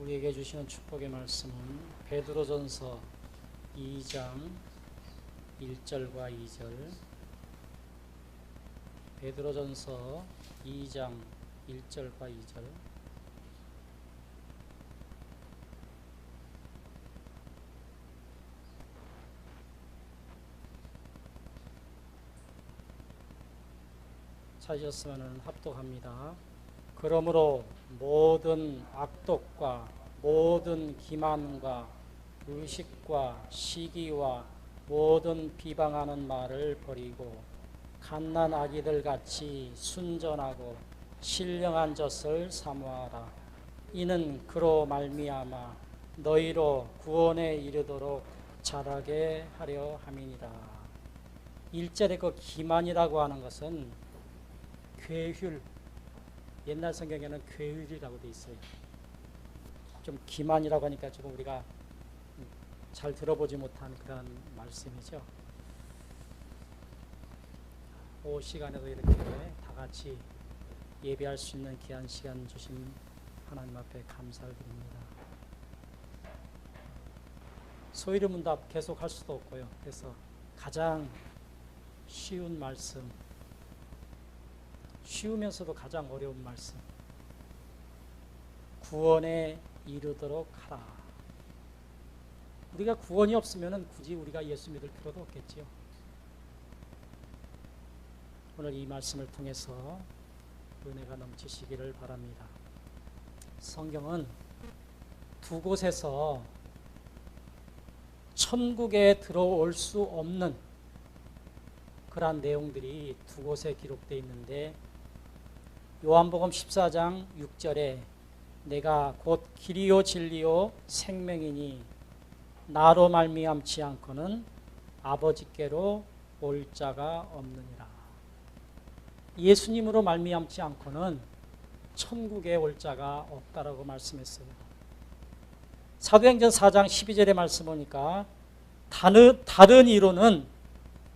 우리에게 주시는 축복의 말씀은 베드로전서 2장 1절과 2절, 베드로전서 2장 1절과 2절, 찾으셨으면 합독합니다. 그러므로 모든 악독과 모든 기만과 의식과 시기와 모든 비방하는 말을 버리고 갓난 아기들 같이 순전하고 신령한 젖을 사모하라. 이는 그로 말미암아 너희로 구원에 이르도록 자라게 하려 함이니라. 1절에 그 기만이라고 하는 것은 괴휼, 옛날 성경에는 괴휼이라고 되어 있어요. 좀 기만이라고 하니까 조금 우리가 잘 들어보지 못한 그런 말씀이죠. 오후 시간에도 이렇게 다 같이 예배할 수 있는 귀한 시간 주신 하나님 앞에 감사를 드립니다. 소위를 문답 계속 할 수도 없고요. 그래서 가장 쉬운 말씀, 쉬우면서도 가장 어려운 말씀, 구원에 이르도록 하라. 우리가 구원이 없으면 굳이 우리가 예수 믿을 필요도 없겠지요. 오늘 이 말씀을 통해서 은혜가 넘치시기를 바랍니다. 성경은 두 곳에서 천국에 들어올 수 없는 그러한 내용들이 두 곳에 기록되어 있는데, 요한복음 14장 6절에 내가 곧 길이요 진리요 생명이니 나로 말미암지 않고는 아버지께로 올 자가 없느니라. 예수님으로 말미암지 않고는 천국에 올 자가 없다라고 말씀했어요. 사도행전 4장 12절의 말씀 보니까 다른 이로는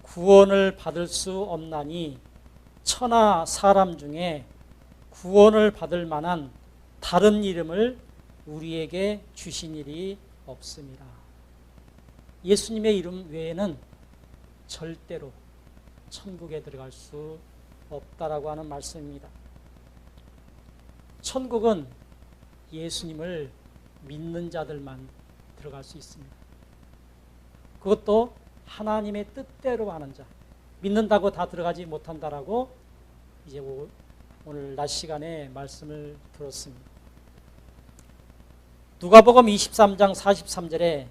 구원을 받을 수 없나니 천하 사람 중에 구원을 받을 만한 다른 이름을 우리에게 주신 일이 없습니다. 예수님의 이름 외에는 절대로 천국에 들어갈 수 없다라고 하는 말씀입니다. 천국은 예수님을 믿는 자들만 들어갈 수 있습니다. 그것도 하나님의 뜻대로 하는 자, 믿는다고 다 들어가지 못한다라고 이제 오늘 낮 시간에 말씀을 들었습니다. 누가복음 23장 43절에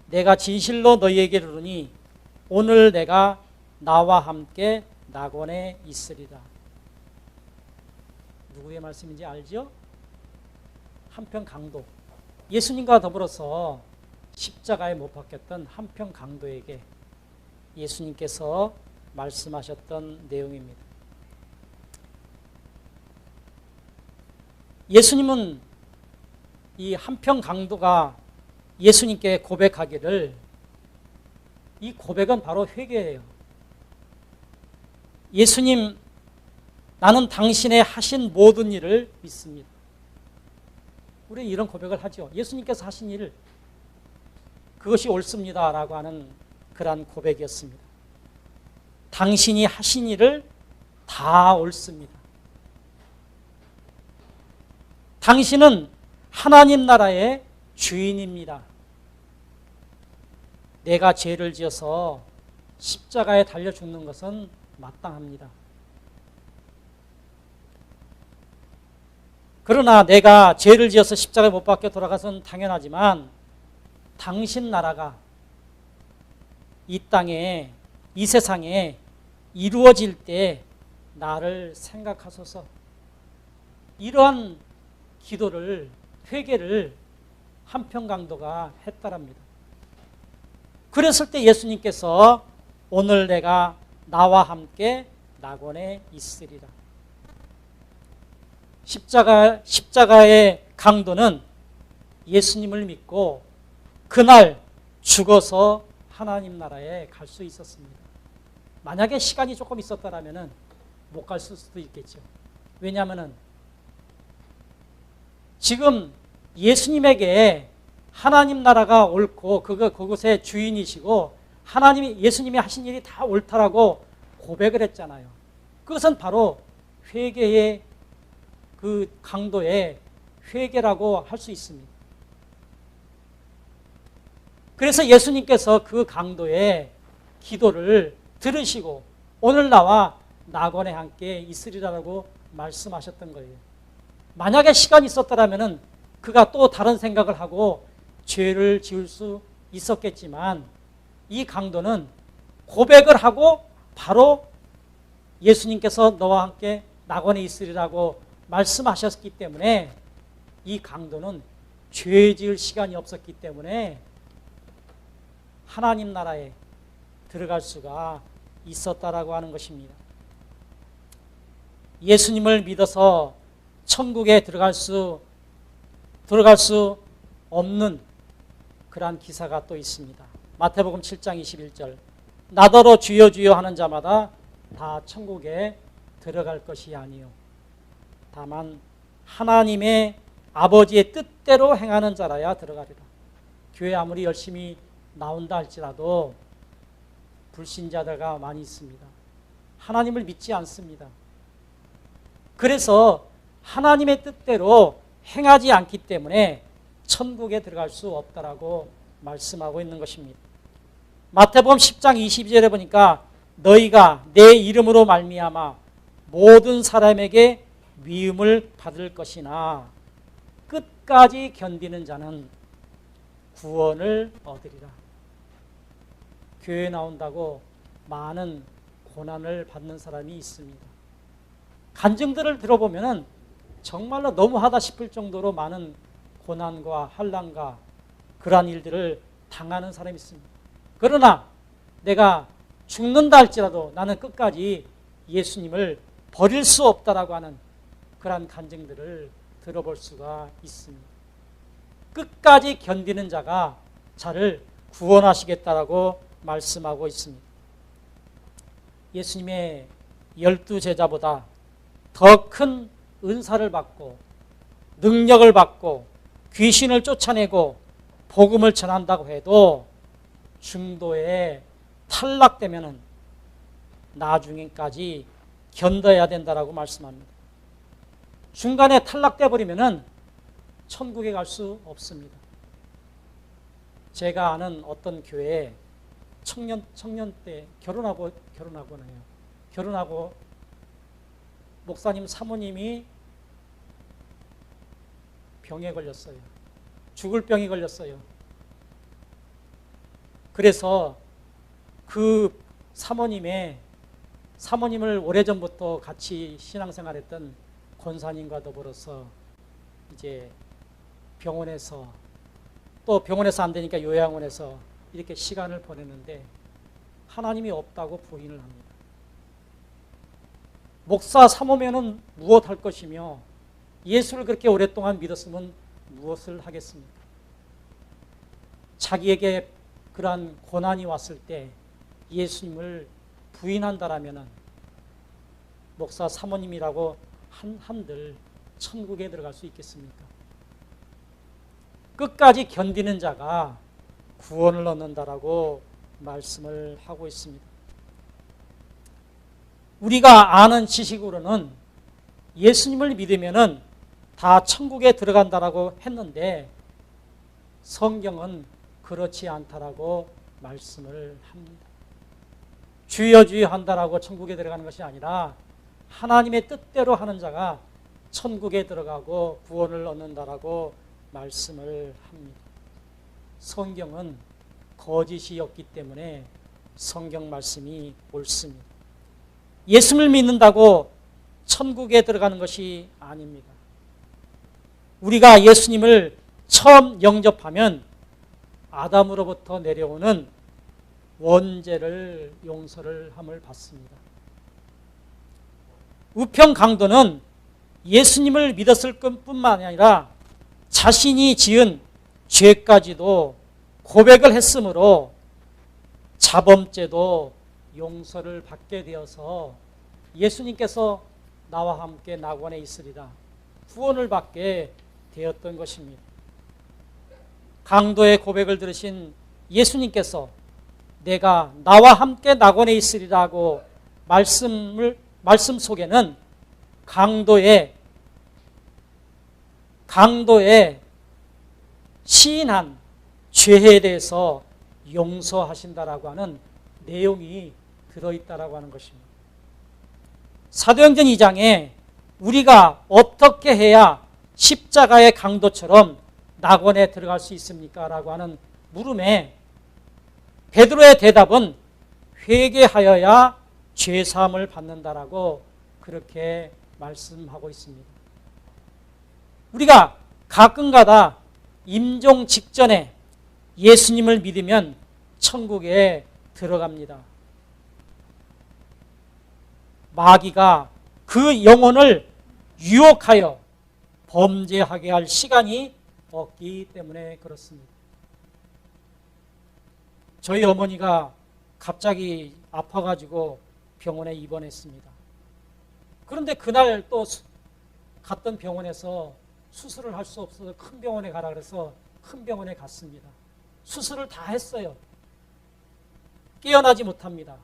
내가 진실로 너희에게 이르노니 오늘 내가 나와 함께 낙원에 있으리라. 누구의 말씀인지 알죠? 한평 강도, 예수님과 더불어서 십자가에 못 박혔던 한평 강도에게 예수님께서 말씀하셨던 내용입니다. 예수님은 이 한평 강도가 예수님께 고백하기를, 이 고백은 바로 회개예요. 예수님, 나는 당신의 하신 모든 일을 믿습니다. 우리는 이런 고백을 하죠. 예수님께서 하신 일, 그것이 옳습니다 라고 하는 그러한 고백이었습니다. 당신이 하신 일을 다 옳습니다. 당신은 하나님 나라의 주인입니다. 내가 죄를 지어서 십자가에 달려 죽는 것은 마땅합니다. 그러나 내가 죄를 지어서 십자가에 못 박혀 돌아가서는 당연하지만 당신 나라가 이 땅에, 이 세상에 이루어질 때 나를 생각하소서. 이러한 기도를, 회개를 한평 강도가 했다랍니다. 그랬을 때 예수님께서 오늘 내가 나와 함께 낙원에 있으리라. 십자가의 강도는 예수님을 믿고 그날 죽어서 하나님 나라에 갈 수 있었습니다. 만약에 시간이 조금 있었다면 못 갈 수도 있겠죠. 왜냐하면 지금 예수님에게 하나님 나라가 옳고 그것의 주인이시고 예수님이 하신 일이 다 옳다라고 고백을 했잖아요. 그것은 바로 회개의 그 강도의 회개라고 할 수 있습니다. 그래서 예수님께서 그 강도의 기도를 들으시고 오늘 나와 낙원에 함께 있으리라고 말씀하셨던 거예요. 만약에 시간이 있었더라면 그가 또 다른 생각을 하고 죄를 지을 수 있었겠지만 이 강도는 고백을 하고 바로 예수님께서 너와 함께 낙원에 있으리라고 말씀하셨기 때문에 이 강도는 죄 지을 시간이 없었기 때문에 하나님 나라에 들어갈 수가 있었다라고 하는 것입니다. 예수님을 믿어서 천국에 들어갈 수 없는 그러한 기사가 또 있습니다. 마태복음 7장 21절 나더러 주여 주여 하는 자마다 다 천국에 들어갈 것이 아니요 다만 하나님의 아버지의 뜻대로 행하는 자라야 들어가리라. 교회 아무리 열심히 나온다 할지라도 불신자들가 많이 있습니다. 하나님을 믿지 않습니다. 그래서 하나님의 뜻대로 행하지 않기 때문에 천국에 들어갈 수 없다라고 말씀하고 있는 것입니다. 마태복음 10장 22절에 보니까 너희가 내 이름으로 말미암아 모든 사람에게 미움을 받을 것이나 끝까지 견디는 자는 구원을 얻으리라. 교회에 나온다고 많은 고난을 받는 사람이 있습니다. 간증들을 들어보면 정말로 너무하다 싶을 정도로 많은 고난과 환난과 그러한 일들을 당하는 사람이 있습니다. 그러나 내가 죽는다 할지라도 나는 끝까지 예수님을 버릴 수 없다라고 하는 그러한 간증들을 들어볼 수가 있습니다. 끝까지 견디는 자가 자를 구원하시겠다라고 말씀하고 있습니다. 예수님의 12제자보다 더 큰 은사를 받고 능력을 받고 귀신을 쫓아내고 복음을 전한다고 해도 중도에 탈락되면 나중에까지 견뎌야 된다라고 말씀합니다. 중간에 탈락돼 버리면 천국에 갈 수 없습니다. 제가 아는 어떤 교회에 청년 때 결혼하고 목사님 사모님이 병에 걸렸어요. 죽을 병이 걸렸어요. 그래서 그 사모님을 오래전부터 같이 신앙생활했던 권사님과 더불어서 이제 병원에서 또 병원에서 안 되니까 요양원에서 이렇게 시간을 보내는데 하나님이 없다고 부인을 합니다. 목사 사모면은 무엇 할 것이며 예수를 그렇게 오랫동안 믿었으면 무엇을 하겠습니까? 자기에게 그러한 고난이 왔을 때 예수님을 부인한다라면 목사 사모님이라고 한들 천국에 들어갈 수 있겠습니까? 끝까지 견디는 자가 구원을 얻는다라고 말씀을 하고 있습니다. 우리가 아는 지식으로는 예수님을 믿으면은 다 천국에 들어간다라고 했는데 성경은 그렇지 않다라고 말씀을 합니다. 주여 주여 한다라고 천국에 들어가는 것이 아니라 하나님의 뜻대로 하는 자가 천국에 들어가고 구원을 얻는다라고 말씀을 합니다. 성경은 거짓이 없기 때문에 성경 말씀이 옳습니다. 예수를 믿는다고 천국에 들어가는 것이 아닙니다. 우리가 예수님을 처음 영접하면 아담으로부터 내려오는 원죄를 용서를 함을 받습니다. 우편 강도는 예수님을 믿었을 뿐만 아니라 자신이 지은 죄까지도 고백을 했으므로 자범죄도 용서를 받게 되어서 예수님께서 나와 함께 낙원에 있으리라 구원을 받게 되었던 것입니다. 강도의 고백을 들으신 예수님께서 내가 나와 함께 낙원에 있으리라고 말씀 속에는 강도의 시인한 죄에 대해서 용서하신다라고 하는 내용이 들어있다라고 하는 것입니다. 사도행전 2장에 우리가 어떻게 해야 십자가의 강도처럼 낙원에 들어갈 수 있습니까? 라고 하는 물음에 베드로의 대답은 회개하여야 죄사함을 받는다라고 그렇게 말씀하고 있습니다. 우리가 가끔가다 임종 직전에 예수님을 믿으면 천국에 들어갑니다. 마귀가 그 영혼을 유혹하여 범죄하게 할 시간이 없기 때문에 그렇습니다. 저희 어머니가 갑자기 아파가지고 병원에 입원했습니다. 그런데 그날 또 갔던 병원에서 수술을 할 수 없어서 큰 병원에 가라 그래서 큰 병원에 갔습니다. 수술을 다 했어요. 깨어나지 못합니다.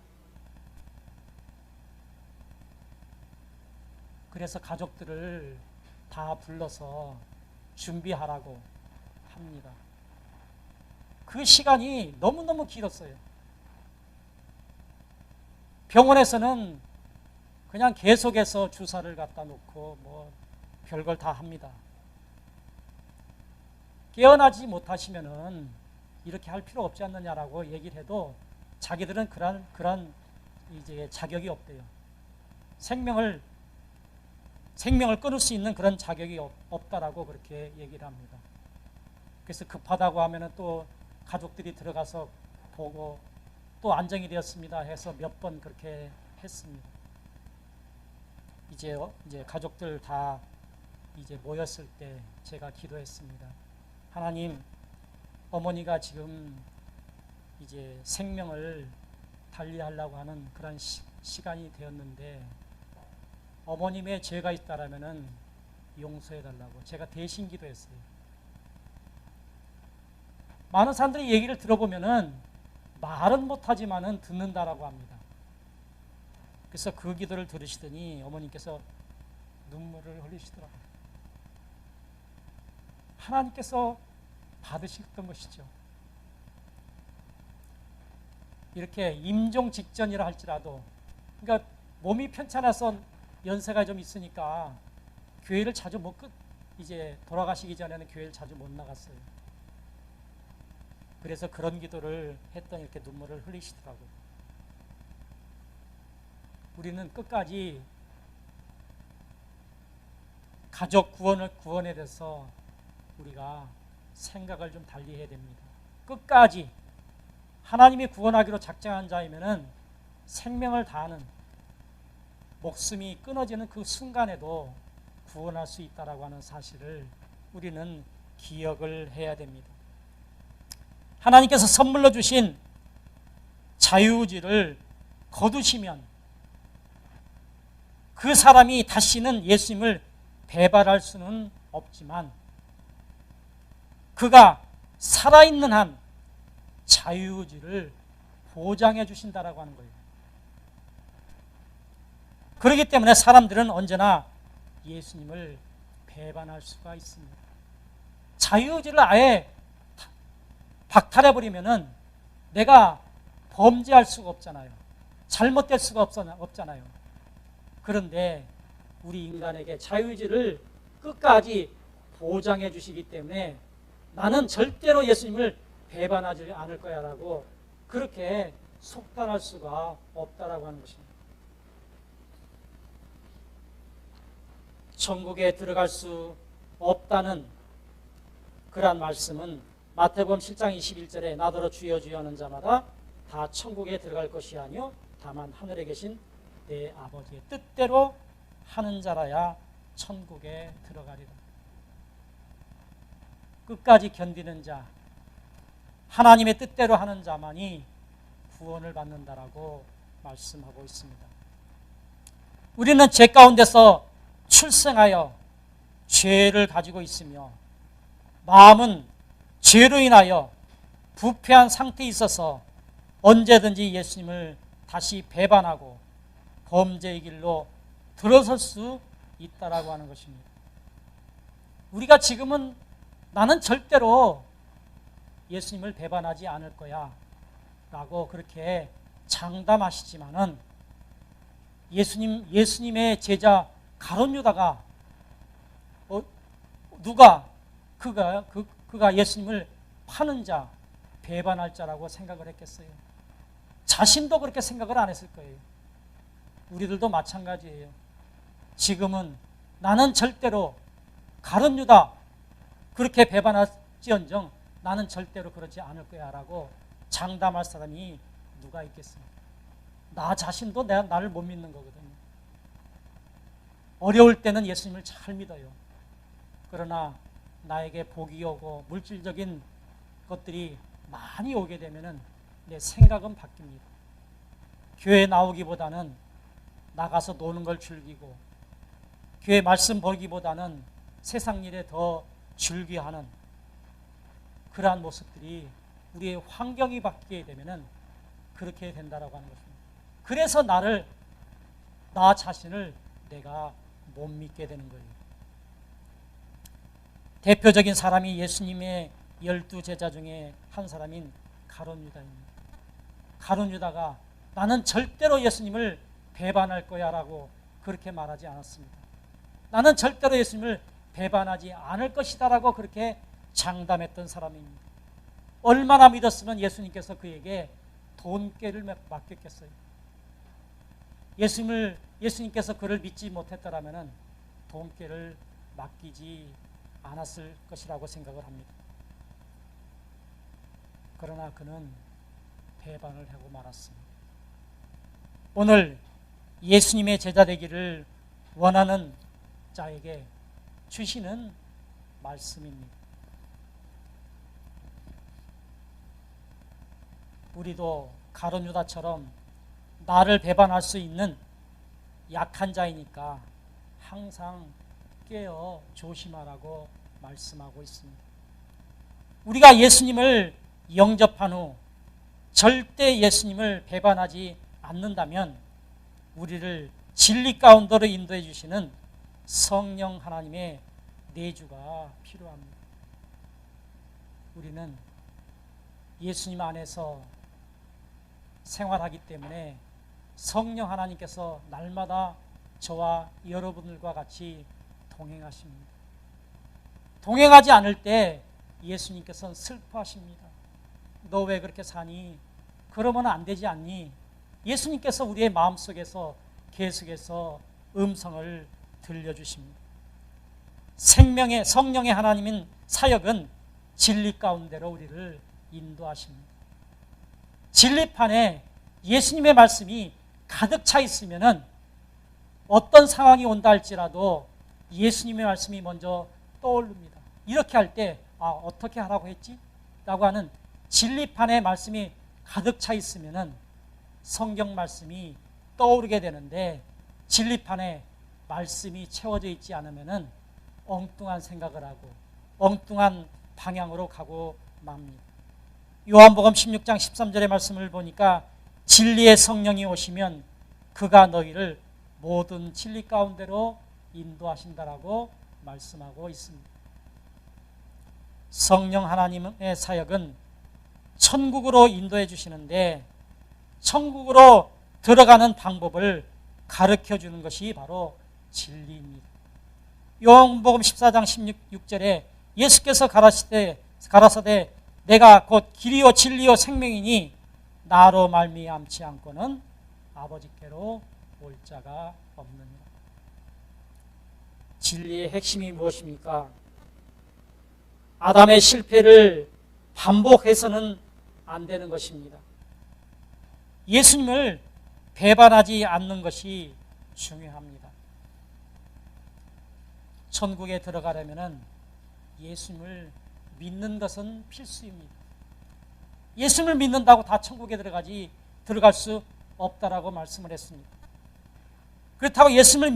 그래서 가족들을 다 불러서 준비하라고 합니다. 그 시간이 너무너무 길었어요. 병원에서는 그냥 계속해서 주사를 갖다 놓고 뭐 별걸 다 합니다. 깨어나지 못하시면은 이렇게 할 필요 없지 않느냐라고 얘기를 해도 자기들은 그런 이제 자격이 없대요. 생명을 끊을 수 있는 그런 자격이 없다라고 그렇게 얘기를 합니다. 그래서 급하다고 하면은 또 가족들이 들어가서 보고 또 안정이 되었습니다 해서 몇 번 그렇게 했습니다. 이제 가족들 다 이제 모였을 때 제가 기도했습니다. 하나님, 어머니가 지금 이제 생명을 달리하려고 하는 그런 시간이 되었는데 어머님의 죄가 있다라면은 용서해달라고 제가 대신 기도했어요. 많은 사람들이 얘기를 들어보면은 말은 못하지만은 듣는다라고 합니다. 그래서 그 기도를 들으시더니 어머님께서 눈물을 흘리시더라고요. 하나님께서 받으셨던 것이죠. 이렇게 임종 직전이라 할지라도, 그러니까 몸이 편찮아서 연세가 좀 있으니까 교회를 자주 이제 돌아가시기 전에는 교회를 자주 못 나갔어요. 그래서 그런 기도를 했더니 이렇게 눈물을 흘리시더라고요. 우리는 끝까지 가족 구원에 대해서 우리가 생각을 좀 달리 해야 됩니다. 끝까지 하나님이 구원하기로 작정한 자이면은 생명을 다하는, 목숨이 끊어지는 그 순간에도 구원할 수 있다라고 하는 사실을 우리는 기억을 해야 됩니다. 하나님께서 선물로 주신 자유의지를 거두시면 그 사람이 다시는 예수님을 배반할 수는 없지만 그가 살아있는 한 자유의지를 보장해 주신다라고 하는 거예요. 그렇기 때문에 사람들은 언제나 예수님을 배반할 수가 있습니다. 자유의지를 아예 박탈해버리면은 내가 범죄할 수가 없잖아요. 잘못될 수가 없잖아요. 그런데 우리 인간에게 자유의지를 끝까지 보장해 주시기 때문에 나는 절대로 예수님을 배반하지 않을 거야 라고 그렇게 속단할 수가 없다라고 하는 것입니다. 천국에 들어갈 수 없다는 그러한 말씀은 마태복음 7장 21절에 나더러 주여 주여 하는 자마다 다 천국에 들어갈 것이 아니요 다만 하늘에 계신 내 아버지의 뜻대로 하는 자라야 천국에 들어가리라. 끝까지 견디는 자, 하나님의 뜻대로 하는 자만이 구원을 받는다라고 말씀하고 있습니다. 우리는 죄 가운데서 출생하여 죄를 가지고 있으며 마음은 죄로 인하여 부패한 상태에 있어서 언제든지 예수님을 다시 배반하고 범죄의 길로 들어설 수 있다라고 하는 것입니다. 우리가 지금은 나는 절대로 예수님을 배반하지 않을 거야 라고 그렇게 장담하시지만은 예수님의 제자 가룟 유다가 그가 예수님을 파는 자, 배반할 자라고 생각을 했겠어요? 자신도 그렇게 생각을 안 했을 거예요. 우리들도 마찬가지예요. 지금은 나는 절대로 가룟 유다 그렇게 배반할지언정 나는 절대로 그러지 않을 거야 라고 장담할 사람이 누가 있겠습니까? 나 자신도 나를 못 믿는 거거든요. 어려울 때는 예수님을 잘 믿어요. 그러나 나에게 복이 오고 물질적인 것들이 많이 오게 되면은 내 생각은 바뀝니다. 교회 나오기보다는 나가서 노는 걸 즐기고 교회 말씀 보기보다는 세상 일에 더 즐겨하는 그러한 모습들이 우리의 환경이 바뀌게 되면은 그렇게 된다라고 하는 것입니다. 그래서 나 자신을 내가 못 믿게 되는 거예요. 대표적인 사람이 예수님의 12 제자 중에 한 사람인 가룟 유다입니다. 가룟 유다가 나는 절대로 예수님을 배반할 거야 라고 그렇게 말하지 않았습니다. 나는 절대로 예수님을 배반하지 않을 것이다 라고 그렇게 장담했던 사람입니다. 얼마나 믿었으면 예수님께서 그에게 돈깨를 맡겼겠어요. 예수님께서 그를 믿지 못했더라면 돈깨를 맡기지 않았을 것이라고 생각을 합니다. 그러나 그는 배반을 하고 말았습니다. 오늘 예수님의 제자 되기를 원하는 자에게 주시는 말씀입니다. 우리도 가룟 유다처럼 나를 배반할 수 있는 약한 자이니까 항상 깨어 조심하라고 말씀하고 있습니다. 우리가 예수님을 영접한 후 절대 예수님을 배반하지 않는다면 우리를 진리 가운데로 인도해 주시는 성령 하나님의 내주가 필요합니다. 우리는 예수님 안에서 생활하기 때문에 성령 하나님께서 날마다 저와 여러분들과 같이 동행하십니다. 동행하지 않을 때 예수님께서는 슬퍼하십니다. 너 왜 그렇게 사니? 그러면 안 되지 않니? 예수님께서 우리의 마음속에서 계속해서 음성을 들려주십니다. 성령의 하나님인 사역은 진리 가운데로 우리를 인도하십니다. 진리판에 예수님의 말씀이 가득 차 있으면은 어떤 상황이 온다 할지라도 예수님의 말씀이 먼저 떠오릅니다. 이렇게 할 때 어떻게 하라고 했지? 라고 하는 진리판에 말씀이 가득 차 있으면은 성경 말씀이 떠오르게 되는데 진리판에 말씀이 채워져 있지 않으면은 엉뚱한 생각을 하고 엉뚱한 방향으로 가고 맙니다. 요한복음 16장 13절의 말씀을 보니까 진리의 성령이 오시면 그가 너희를 모든 진리 가운데로 인도하신다라고 말씀하고 있습니다. 성령 하나님의 사역은 천국으로 인도해 주시는데 천국으로 들어가는 방법을 가르쳐 주는 것이 바로 진리입니다. 요한복음 14장 16절에 예수께서 가라사대 내가 곧 길이요 진리요 생명이니 나로 말미암지 않고는 아버지께로 올 자가 없느니라. 진리의 핵심이 무엇입니까? 아담의 실패를 반복해서는 안 되는 것입니다. 예수님을 배반하지 않는 것이 중요합니다. 천국에 들어가려면 예수님을 믿는 것은 필수입니다. 예수님을 믿는다고 다 천국에 들어갈 수 없다라고 말씀을 했습니다. 그렇다고 예수님을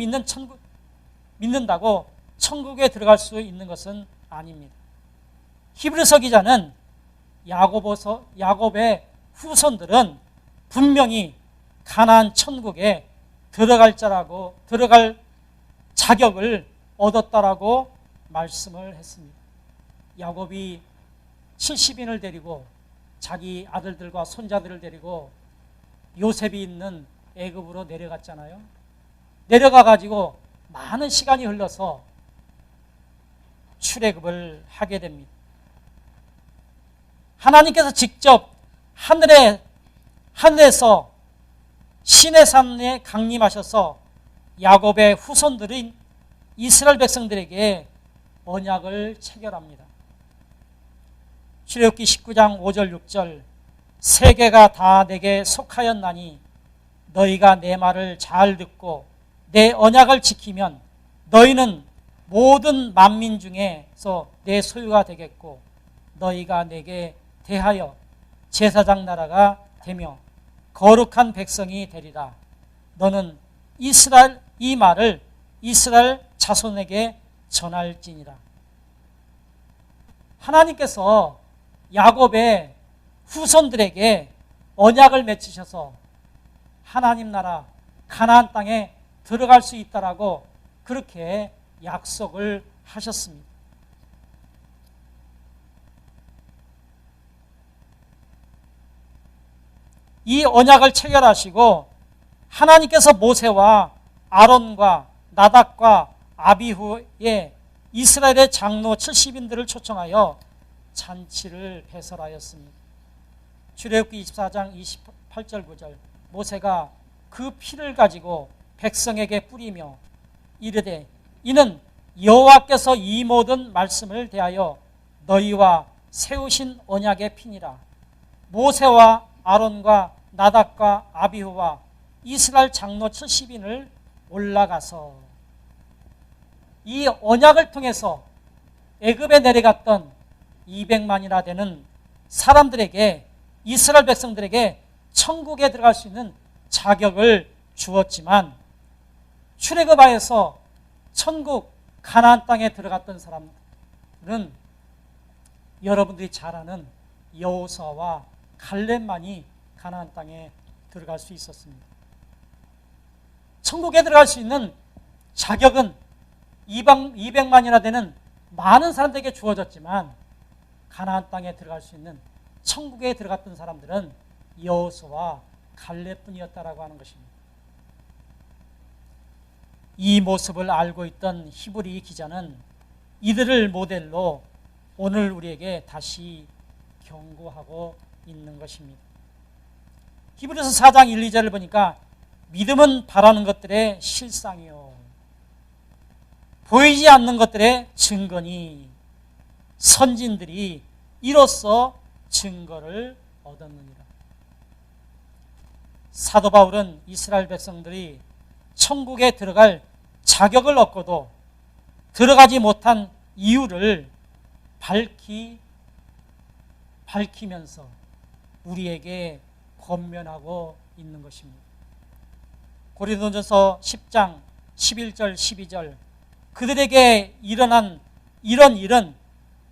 믿는다고 천국에 들어갈 수 있는 것은 아닙니다. 히브리서 기자는 야곱의 후손들은 분명히 가나안 천국에 들어갈 자격을 얻었다라고 말씀을 했습니다. 야곱이 70인을 데리고 자기 아들들과 손자들을 데리고 요셉이 있는 애굽으로 내려갔잖아요. 내려가 가지고 많은 시간이 흘러서 출애굽을 하게 됩니다. 하나님께서 직접 하늘에서 시내산에 강림하셔서 야곱의 후손들인 이스라엘 백성들에게 언약을 체결합니다. 출애굽기 19장 5절 6절 세계가 다 내게 속하였나니 너희가 내 말을 잘 듣고 내 언약을 지키면 너희는 모든 만민 중에서 내 소유가 되겠고 너희가 내게 대하여 제사장 나라가 되며 거룩한 백성이 되리라. 너는 이 말을 이스라엘 자손에게 전할지니라. 하나님께서 야곱의 후손들에게 언약을 맺으셔서 하나님 나라 가나안 땅에 들어갈 수 있다라고 그렇게 약속을 하셨습니다. 이 언약을 체결하시고 하나님께서 모세와 아론과 나답과 아비후에 이스라엘의 장로 70인들을 초청하여 잔치를 배설하였습니다. 출애굽기 24장 28절 9절 모세가 그 피를 가지고 백성에게 뿌리며 이르되 이는 여호와께서 이 모든 말씀을 대하여 너희와 세우신 언약의 피니라. 모세와 아론과 나답과 아비후와 이스라엘 장로 70인을 올라가서 이 언약을 통해서 애굽에 내려갔던 200만이나 되는 사람들에게 이스라엘 백성들에게 천국에 들어갈 수 있는 자격을 주었지만 출애굽하여서 천국 가나안 땅에 들어갔던 사람들은 여러분들이 잘 아는 여호수아와 갈렙만이 가나안 땅에 들어갈 수 있었습니다. 천국에 들어갈 수 있는 자격은 200만이나 되는 많은 사람들에게 주어졌지만 가나안 땅에 들어갈 수 있는 천국에 들어갔던 사람들은 여호수아와 갈렙뿐이었다라고 하는 것입니다. 이 모습을 알고 있던 히브리 기자는 이들을 모델로 오늘 우리에게 다시 경고하고 있는 것입니다. 히브리서 4장 1, 2절을 보니까 믿음은 바라는 것들의 실상이요 보이지 않는 것들의 증거니 선진들이 이로써 증거를 얻었느니라. 사도 바울은 이스라엘 백성들이 천국에 들어갈 자격을 얻고도 들어가지 못한 이유를 밝히면서 우리에게 권면하고 있는 것입니다. 고린도전서 10장 11절 12절 그들에게 일어난 이런 일은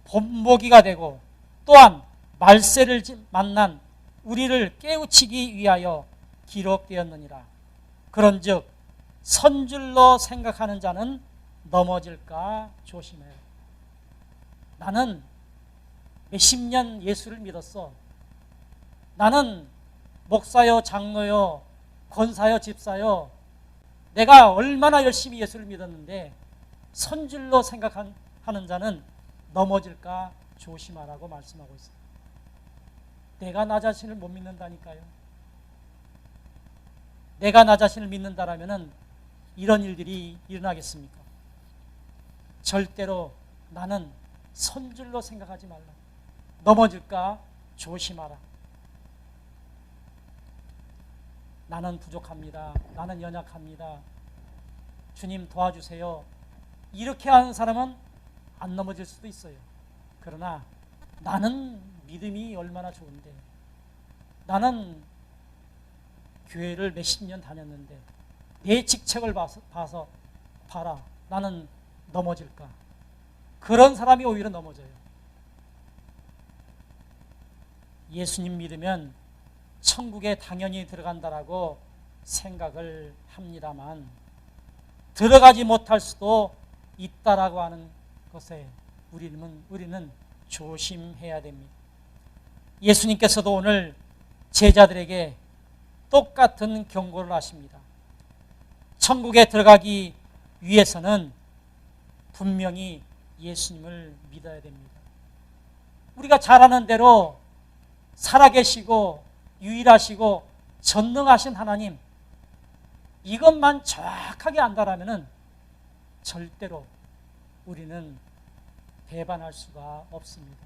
본보기가 되고 또한 말세를 만난 우리를 깨우치기 위하여 기록되었느니라. 그런즉 선줄로 생각하는 자는 넘어질까 조심해요. 나는 몇십 년 예수를 믿었어. 나는 목사요, 장로요, 권사요, 집사요. 내가 얼마나 열심히 예수를 믿었는데 선줄로 생각하는 자는 넘어질까 조심하라고 말씀하고 있어요. 내가 나 자신을 못 믿는다니까요. 내가 나 자신을 믿는다라면 이런 일들이 일어나겠습니까? 절대로 나는 선줄로 생각하지 말라. 넘어질까 조심하라. 나는 부족합니다. 나는 연약합니다. 주님 도와주세요. 이렇게 하는 사람은 안 넘어질 수도 있어요. 그러나 나는 믿음이 얼마나 좋은데, 나는 교회를 몇십 년 다녔는데 내 직책을 봐라. 나는 넘어질까? 그런 사람이 오히려 넘어져요. 예수님 믿으면 천국에 당연히 들어간다라고 생각을 합니다만 들어가지 못할 수도 있다라고 하는 것에 우리는 조심해야 됩니다. 예수님께서도 오늘 제자들에게 똑같은 경고를 하십니다. 천국에 들어가기 위해서는 분명히 예수님을 믿어야 됩니다. 우리가 잘 아는 대로 살아계시고 유일하시고 전능하신 하나님, 이것만 정확하게 안다라면 절대로 우리는 배반할 수가 없습니다.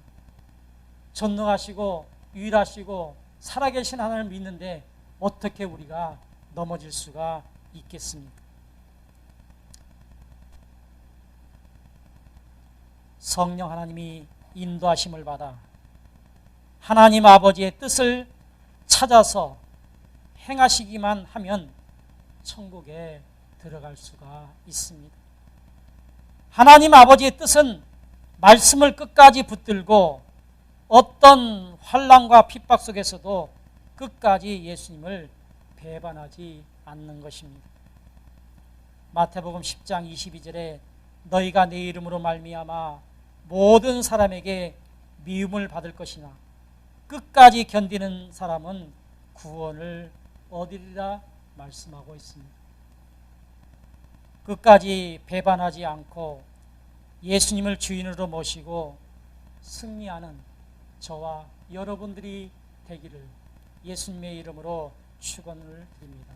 전능하시고 유일하시고 살아계신 하나님을 믿는데 어떻게 우리가 넘어질 수가 있겠습니까? 성령 하나님이 인도하심을 받아 하나님 아버지의 뜻을 찾아서 행하시기만 하면 천국에 들어갈 수가 있습니다. 하나님 아버지의 뜻은 말씀을 끝까지 붙들고 어떤 환난과 핍박 속에서도 끝까지 예수님을 배반하지 않는 것입니다. 마태복음 10장 22절에 너희가 내 이름으로 말미암아 모든 사람에게 미움을 받을 것이나 끝까지 견디는 사람은 구원을 얻으리라 말씀하고 있습니다. 끝까지 배반하지 않고 예수님을 주인으로 모시고 승리하는 저와 여러분들이 되기를 예수님의 이름으로 축원을 드립니다.